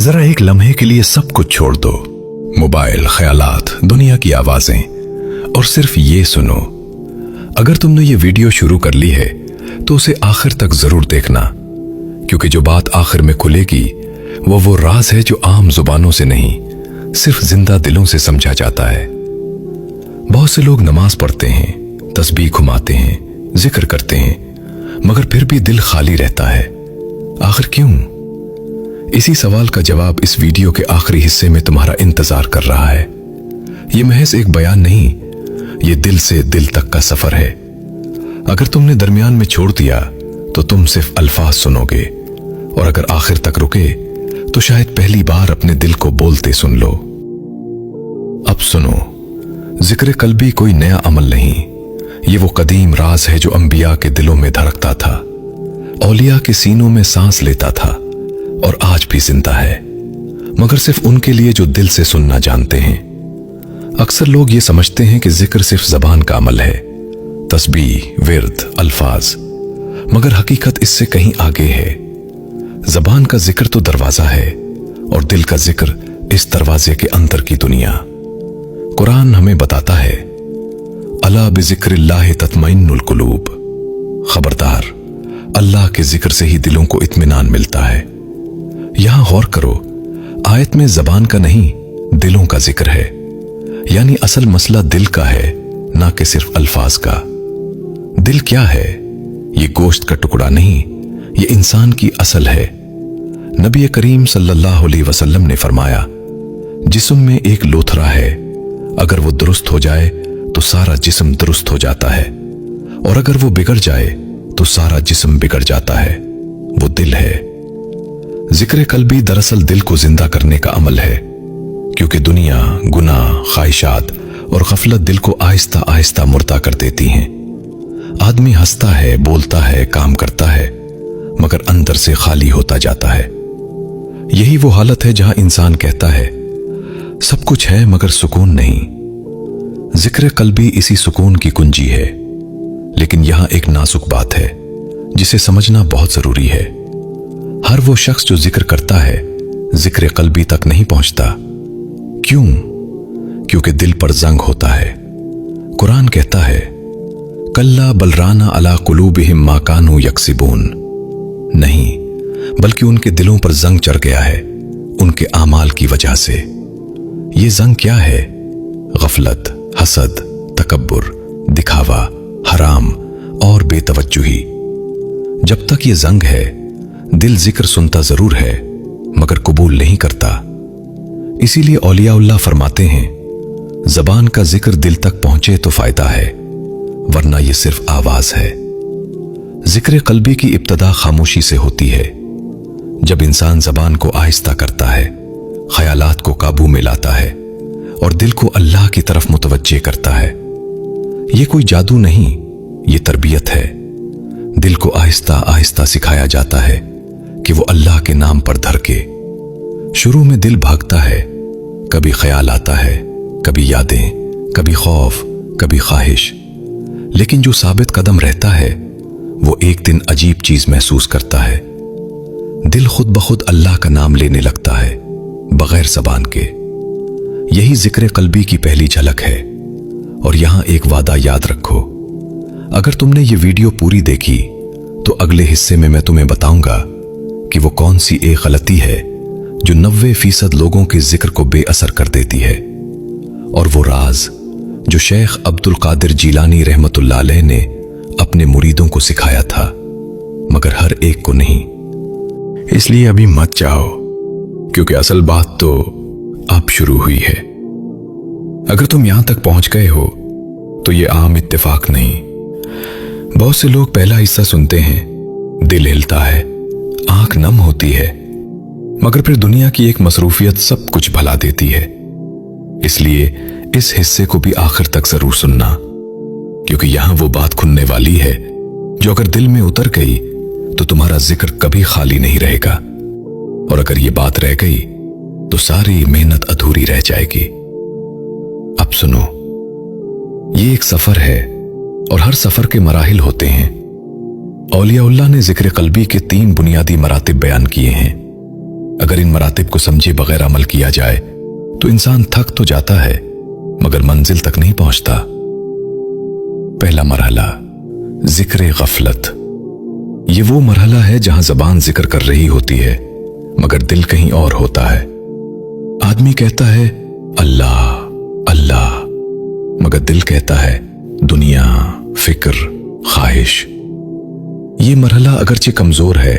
जरा एक लम्हे के लिए सब कुछ छोड़ दो, मोबाइल, ख्यालात, दुनिया की आवाजें, और सिर्फ ये सुनो। अगर तुमने ये वीडियो शुरू कर ली है तो उसे आखिर तक जरूर देखना, क्योंकि जो बात आखिर में खुलेगी वो राज है जो आम जुबानों से नहीं, सिर्फ जिंदा दिलों से समझा जाता है। बहुत से लोग नमाज पढ़ते हैं, तस्बीह घुमाते हैं, जिक्र करते हैं, मगर फिर भी दिल खाली रहता है। आखिर क्यों? इसी सवाल का जवाब इस वीडियो के आखिरी हिस्से में तुम्हारा इंतजार कर रहा है। यह महज एक बयान नहीं, ये दिल से दिल तक का सफर है। अगर तुमने दरमियान में छोड़ दिया तो तुम सिर्फ अल्फाज सुनोगे, और अगर आखिर तक रुके तो शायद पहली बार अपने दिल को बोलते सुन लो। अब सुनो, जिक्र कल्बी कोई नया अमल नहीं, ये वो कदीम राज है जो अंबिया के दिलों में धड़कता था, औलिया के सीनों में सांस लेता था, और आज भी जिंदा है, मगर सिर्फ उनके लिए जो दिल से सुनना जानते हैं। अक्सर लोग ये समझते हैं कि जिक्र सिर्फ जबान का अमल है, तस्बीह, विर्द, अल्फाज, मगर हकीकत इससे कहीं आगे है। जबान का जिक्र तो दरवाजा है, और दिल का जिक्र इस दरवाजे के अंदर की दुनिया। कुरान हमें बताता है, अला बिज़िक्रिल्लाहि तत्मइन्नुल कुलूब, खबरदार, अल्लाह के जिक्र से ही दिलों को इत्मीनान मिलता है। यहां गौर करो, आयत में जबान का नहीं, दिलों का जिक्र है, यानी असल मसला दिल का है, ना कि सिर्फ अल्फाज का। दिल क्या है? ये गोश्त का टुकड़ा नहीं, ये इंसान की असल है। नबी करीम सल्लल्लाहु अलैहि वसल्लम ने फरमाया, जिस्म में एक लोथरा है, अगर वो दुरुस्त हो जाए तो सारा जिस्म दुरुस्त हो जाता है, और अगर वो बिगड़ जाए तो सारा जिस्म बिगड़ जाता है। वो दिल है। जिक्र कल्बी दरअसल दिल को जिंदा करने का अमल है, क्योंकि दुनिया, गुनाह, ख्वाहिशात और गफलत दिल को आहिस्ता आहिस्ता मुर्दा कर देती हैं। आदमी हंसता है, बोलता है, काम करता है, मगर अंदर से खाली होता जाता है। यही वो हालत है जहां इंसान कहता है, सब कुछ है मगर सुकून नहीं। जिक्र कल्बी इसी सुकून की कुंजी है, लेकिन यहां एक नाजुक बात है जिसे समझना बहुत जरूरी है। हर वो शख्स जो जिक्र करता है, जिक्र कल्बी तक नहीं पहुंचता। क्यों? क्योंकि दिल पर जंग होता है। कुरान कहता है, कल्ला बलराना अला कुलूबिहिम मा कानू यक्सिबून, नहीं, बल्कि उनके दिलों पर जंग चढ़ गया है उनके आमाल की वजह से। ये जंग क्या है? गफलत, हसद, तकब्बुर, दिखावा, हराम और बेतवज्जुही। जब तक ये जंग है, दिल जिक्र सुनता जरूर है, मगर कबूल नहीं करता। इसीलिए औलियाउल्लाह फरमाते हैं, जबान का जिक्र दिल तक पहुंचे तो फायदा है, वरना ये सिर्फ आवाज है। जिक्र कल्बी की इब्तदा खामोशी से होती है। जब इंसान जबान को आहिस्ता करता है, ख्यालात को काबू में लाता है, और दिल को अल्लाह की तरफ मुतवज्जे करता है। ये कोई जादू नहीं, ये तरबियत है। दिल को आहिस्ता आहिस्ता सिखाया जाता है कि वो अल्लाह के नाम पर धड़के। शुरू में दिल भागता है, कभी ख्याल आता है, कभी यादें, कभी खौफ, कभी ख्वाहिश, लेकिन जो साबित कदम रहता है वो एक दिन अजीब चीज महसूस करता है। दिल खुद ब खुद अल्लाह का नाम लेने लगता है, बगैर जबान के। यही जिक्र कल्बी की पहली झलक है। और यहां एक वादा याद रखो, अगर तुमने ये वीडियो पूरी देखी तो अगले हिस्से में मैं तुम्हें बताऊंगा कि वो कौन सी एक गलती है जो 90% लोगों के जिक्र को बेअसर कर देती है, और वो राज जो शेख अब्दुल कादिर जीलानी रहमतुल्लाह अलैह ने अपने मुरीदों को सिखाया था, मगर हर एक को नहीं। इसलिए अभी मत जाओ, क्योंकि असल बात तो अब शुरू हुई है। अगर तुम यहां तक पहुंच गए हो तो ये आम इत्तेफाक नहीं। बहुत से लोग पहला हिस्सा सुनते हैं, दिल हिलता है, आंख नम होती है, मगर फिर दुनिया की एक मसरूफियत सब कुछ भुला देती है। इसलिए इस हिस्से को भी आखिर तक जरूर सुनना, क्योंकि यहां वो बात खुलने वाली है जो अगर दिल में उतर गई तो तुम्हारा जिक्र कभी खाली नहीं रहेगा, और अगर ये बात रह गई तो सारी मेहनत अधूरी रह जाएगी। अब सुनो, ये एक सफर है और हर सफर के मराहिल होते हैं। औलियाउल्लाह ने जिक्र कल्बी के 3 बुनियादी मरातिब बयान किए हैं। अगर इन मरातिब को समझे बगैर अमल किया जाए तो इंसान थक तो जाता है मगर मंजिल तक नहीं पहुंचता। पहला मरहला, जिक्र गफलत। ये वो मरहला है जहां जबान जिक्र कर रही होती है मगर दिल कहीं और होता है। आदमी कहता है अल्लाह अल्लाह मगर दिल कहता है दुनिया, फिक्र, ख्वाहिश। ये मरहला अगरचे कमजोर है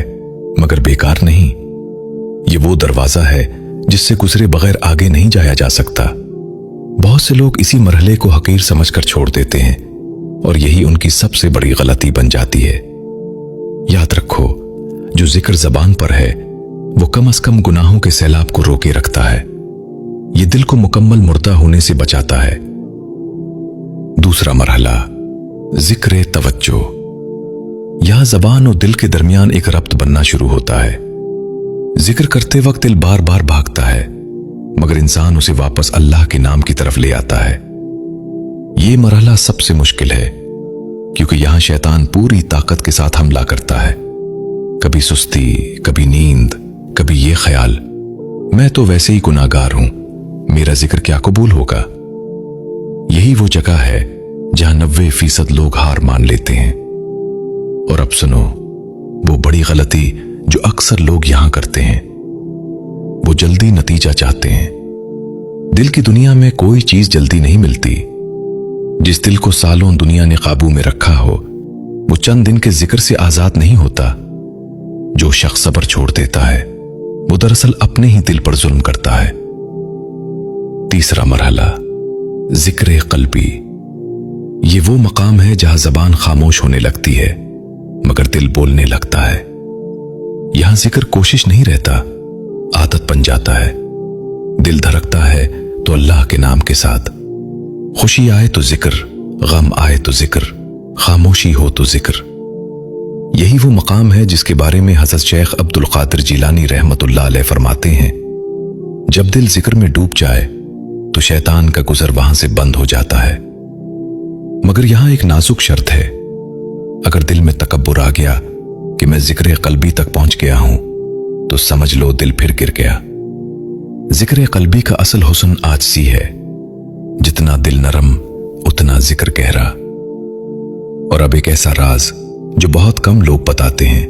मगर बेकार नहीं। ये वो दरवाजा है जिससे गुजरे बगैर आगे नहीं जाया जा सकता। बहुत से लोग इसी मरहले को हकीर समझकर छोड़ देते हैं और यही उनकी सबसे बड़ी गलती बन जाती है। याद रखो, जो जिक्र जबान पर है वो कम से कम गुनाहों के सैलाब को रोके रखता है। ये दिल को मुकम्मल मुर्दा होने से बचाता है। दूसरा मरहला, जिक्र तवज्जो। यहां जबान और दिल के दरमियान एक रब्त बनना शुरू होता है। जिक्र करते वक्त दिल बार बार भागता है मगर इंसान उसे वापस अल्लाह के नाम की तरफ ले आता है। यह मरहला सबसे मुश्किल है क्योंकि यहां शैतान पूरी ताकत के साथ हमला करता है। कभी सुस्ती, कभी नींद, कभी ये ख्याल, मैं तो वैसे ही गुनाहगार हूं, मेरा जिक्र क्या कबूल होगा। यही वो जगह है जहां 90% लोग हार मान लेते हैं। और अब सुनो, वो बड़ी गलती जो अक्सर लोग यहां करते हैं। वो जल्दी नतीजा चाहते हैं। दिल की दुनिया में कोई चीज जल्दी नहीं मिलती। जिस दिल को सालों दुनिया ने काबू में रखा हो वो चंद दिन के जिक्र से आजाद नहीं होता। जो शख्स सब्र छोड़ देता है वो दरअसल अपने ही दिल पर जुल्म करता है। तीसरा मरहला, जिक्र कल्बी। ये वो मकाम है जहां जबान खामोश होने लगती है मगर दिल बोलने लगता है। यहां जिक्र कोशिश नहीं रहता, आदत बन जाता है। दिल धड़कता है तो अल्लाह के नाम के साथ। खुशी आए तो जिक्र, गम आए तो जिक्र, खामोशी हो तो जिक्र। यही वो मकाम है जिसके बारे में हज़रत शेख अब्दुल कादिर जिलानी रहमतुल्लाह अलैह फरमाते हैं, जब दिल जिक्र में डूब जाए तो शैतान का गुजर वहां से बंद हो जाता है। मगर यहां एक नाजुक शर्त है। अगर दिल में तकब्बुर आ गया कि मैं जिक्र कल्बी तक पहुंच गया हूं तो समझ लो दिल फिर गिर गया। जिक्र कल्बी का असल हुस्न आजज़ी है। जितना दिल नरम उतना जिक्र गहरा। और अब एक ऐसा राज जो बहुत कम लोग बताते हैं,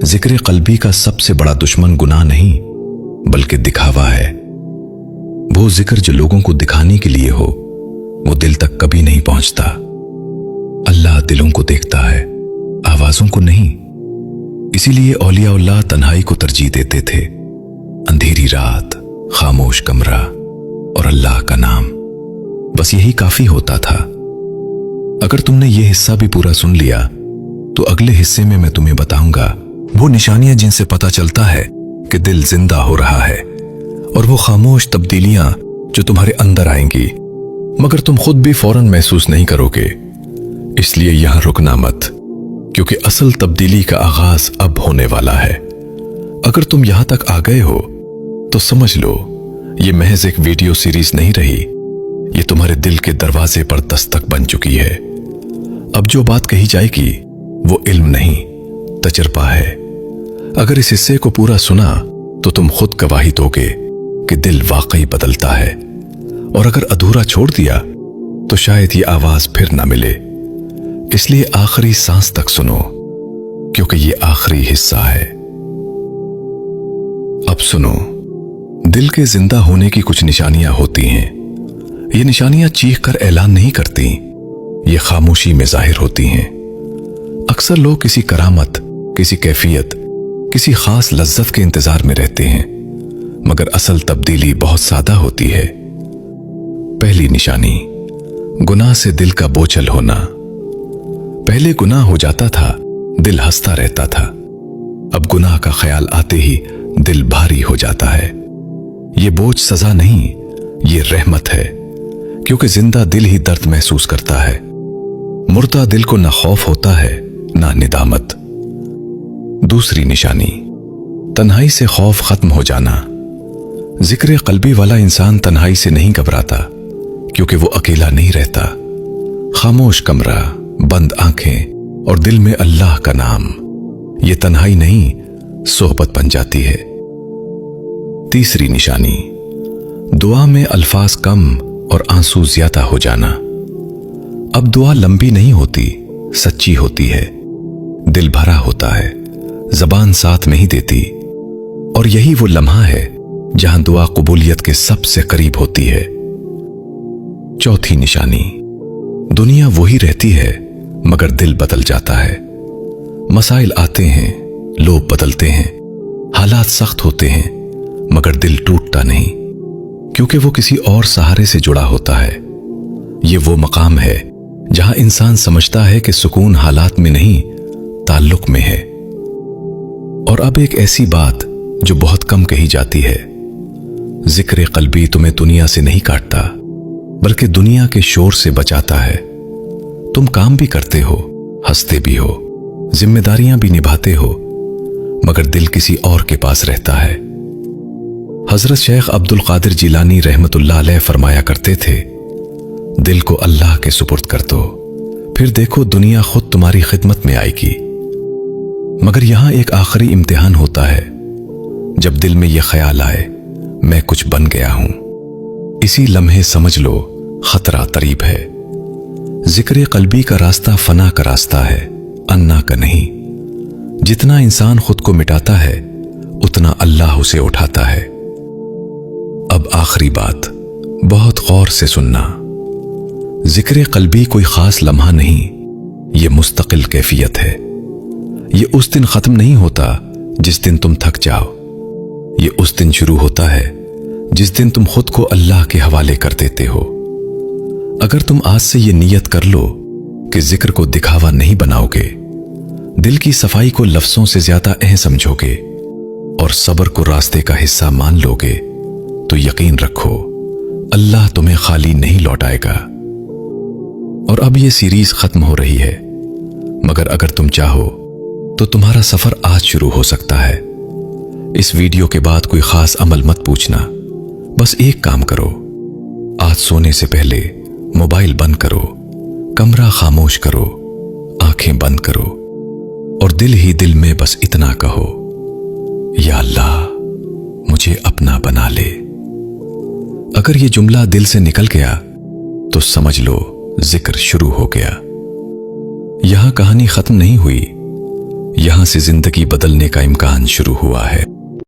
जिक्र कल्बी का सबसे बड़ा दुश्मन गुनाह नहीं बल्कि दिखावा है। वो जिक्र जो लोगों को दिखाने के लिए हो वो दिल तक कभी नहीं पहुंचता। अल्लाह दिलों को देखता है, आवाजों को नहीं। इसीलिए औलियाउल्लाह तन्हाई को तरजीह देते थे। अंधेरी रात, खामोश कमरा और अल्लाह का नाम, बस यही काफी होता था। अगर तुमने ये हिस्सा भी पूरा सुन लिया तो अगले हिस्से में मैं तुम्हें बताऊंगा वो निशानियां जिनसे पता चलता है कि दिल जिंदा हो रहा है, और वो खामोश तब्दीलियां जो तुम्हारे अंदर आएंगी मगर तुम खुद भी फौरन महसूस नहीं करोगे। इसलिए यहां रुकना मत, क्योंकि असल तब्दीली का आगाज अब होने वाला है। अगर तुम यहां तक आ गए हो तो समझ लो ये महज एक वीडियो सीरीज नहीं रही, ये तुम्हारे दिल के दरवाजे पर दस्तक बन चुकी है। अब जो बात कही जाएगी वो इल्म नहीं, तजर्बा है। अगर इस हिस्से को पूरा सुना तो तुम खुद गवाही दोगे कि दिल वाकई बदलता है, और अगर अधूरा छोड़ दिया तो शायद ये आवाज फिर ना मिले। इसलिए आखिरी सांस तक सुनो, क्योंकि ये आखिरी हिस्सा है। अब सुनो, दिल के जिंदा होने की कुछ निशानियां होती हैं। ये निशानियां चीख कर ऐलान नहीं करती, ये खामोशी में जाहिर होती हैं। अक्सर लोग किसी करामत, किसी कैफियत, किसी खास लज्जत के इंतजार में रहते हैं, मगर असल तब्दीली बहुत सादा होती है। पहली निशानी, गुनाह से दिल का बोझल होना। पहले गुनाह हो जाता था, दिल हंसता रहता था। अब गुनाह का ख्याल आते ही दिल भारी हो जाता है। ये बोझ सजा नहीं, ये रहमत है, क्योंकि जिंदा दिल ही दर्द महसूस करता है। मुर्दा दिल को ना खौफ होता है ना निदामत। दूसरी निशानी, तन्हाई से खौफ खत्म हो जाना। जिक्र कल्बी वाला इंसान तन्हाई से नहीं घबराता, क्योंकि वो अकेला नहीं रहता। खामोश कमरा, बंद आंखें और दिल में अल्लाह का नाम, ये तन्हाई नहीं सोहबत बन जाती है। तीसरी निशानी, दुआ में अल्फाज कम और आंसू ज्यादा हो जाना। अब दुआ लंबी नहीं होती, सच्ची होती है। दिल भरा होता है, जबान साथ नहीं देती। और यही वो लम्हा है जहां दुआ कबूलियत के सबसे करीब होती है। चौथी निशानी, दुनिया वही रहती है मगर दिल बदल जाता है। मसाइल आते हैं, लोग बदलते हैं, हालात सख्त होते हैं, मगर दिल टूटता नहीं, क्योंकि वो किसी और सहारे से जुड़ा होता है। ये वो मकाम है जहां इंसान समझता है कि सुकून हालात में नहीं, ताल्लुक में है। और अब एक ऐसी बात जो बहुत कम कही जाती है, जिक्र कल्बी तुम्हें दुनिया से नहीं काटता, बल्कि दुनिया के शोर से बचाता है। तुम काम भी करते हो, हंसते भी हो, जिम्मेदारियां भी निभाते हो, मगर दिल किसी और के पास रहता है। हजरत शेख अब्दुल कादिर जिलानी रहमतुल्लाह अलैह फरमाया करते थे, दिल को अल्लाह के सुपुर्द कर दो, फिर देखो दुनिया खुद तुम्हारी खिदमत में आएगी। मगर यहां एक आखिरी इम्तिहान होता है, जब दिल में यह ख्याल आए मैं कुछ बन गया हूं। इसी लम्हे समझ लो खतरा करीब है। जिक्र कल्बी का रास्ता फना का रास्ता है, अन्ना का नहीं। जितना इंसान खुद को मिटाता है, उतना अल्लाह उसे उठाता है। अब आखिरी बात, बहुत गौर से सुनना। जिक्र कल्बी कोई खास लम्हा नहीं, ये मुस्तकिल कैफियत है। ये उस दिन खत्म नहीं होता जिस दिन तुम थक जाओ। ये उस दिन शुरू होता है जिस दिन तुम खुद को अल्लाह के हवाले कर देते हो। अगर तुम आज से ये नियत कर लो कि जिक्र को दिखावा नहीं बनाओगे, दिल की सफाई को लफ्जों से ज्यादा अहम समझोगे और सब्र को रास्ते का हिस्सा मान लोगे, तो यकीन रखो अल्लाह तुम्हें खाली नहीं लौटाएगा। और अब ये सीरीज खत्म हो रही है, मगर अगर तुम चाहो तो तुम्हारा सफर आज शुरू हो सकता है। इस वीडियो के बाद कोई खास अमल मत पूछना, बस एक काम करो, आज सोने से पहले मोबाइल बंद करो, कमरा खामोश करो, आंखें बंद करो और दिल ही दिल में बस इतना कहो, या अल्लाह मुझे अपना बना ले। अगर ये जुमला दिल से निकल गया तो समझ लो जिक्र शुरू हो गया। यहां कहानी खत्म नहीं हुई, यहां से जिंदगी बदलने का इम्कान शुरू हुआ है।